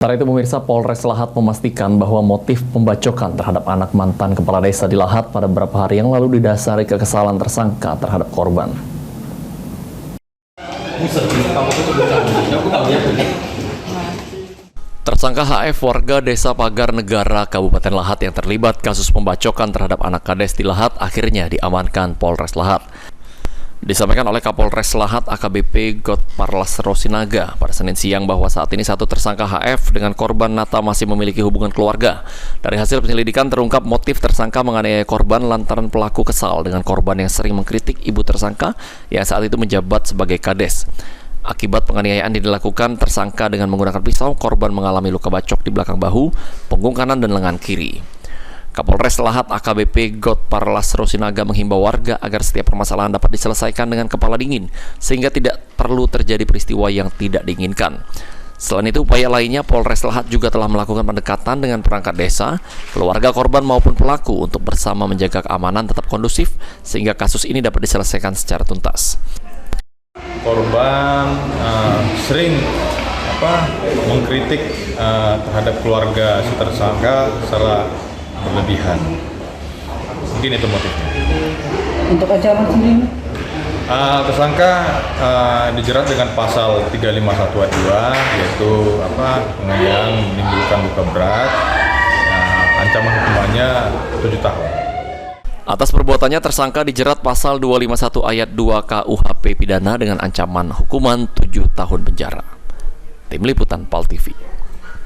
Sementara itu pemirsa, Polres Lahat memastikan bahwa motif pembacokan terhadap anak mantan kepala desa di Lahat pada beberapa hari yang lalu didasari kekesalan tersangka terhadap korban. Tersangka HF warga Desa Pagar Negara, Kabupaten Lahat yang terlibat kasus pembacokan terhadap anak kades di Lahat akhirnya diamankan Polres Lahat. Disampaikan oleh Kapolres Lahat AKBP Godparlas Rosinaga pada Senin siang bahwa saat ini satu tersangka HF dengan korban Nata masih memiliki hubungan keluarga. Dari hasil penyelidikan terungkap motif tersangka menganiaya korban lantaran pelaku kesal dengan korban yang sering mengkritik ibu tersangka yang saat itu menjabat sebagai kades. Akibat penganiayaan yang dilakukan tersangka dengan menggunakan pisau, korban mengalami luka bacok di belakang bahu, punggung kanan dan lengan kiri. Kapolres Lahat AKBP Godparlas Rosinaga menghimbau warga agar setiap permasalahan dapat diselesaikan dengan kepala dingin sehingga tidak perlu terjadi peristiwa yang tidak diinginkan. Selain itu, upaya lainnya Polres Lahat juga telah melakukan pendekatan dengan perangkat desa, keluarga korban maupun pelaku untuk bersama menjaga keamanan tetap kondusif sehingga kasus ini dapat diselesaikan secara tuntas. Korban sering mengkritik terhadap keluarga si tersangka secara berlebihan. Mungkin itu motifnya. Untuk ancaman sendiri? Tersangka dijerat dengan pasal 351 ayat 2, yaitu penganiayaan menimbulkan luka berat. Ancaman hukumannya 7 tahun. Atas perbuatannya tersangka dijerat pasal 251 ayat 2 KUHP pidana dengan ancaman hukuman 7 tahun penjara. Tim Liputan PAL TV.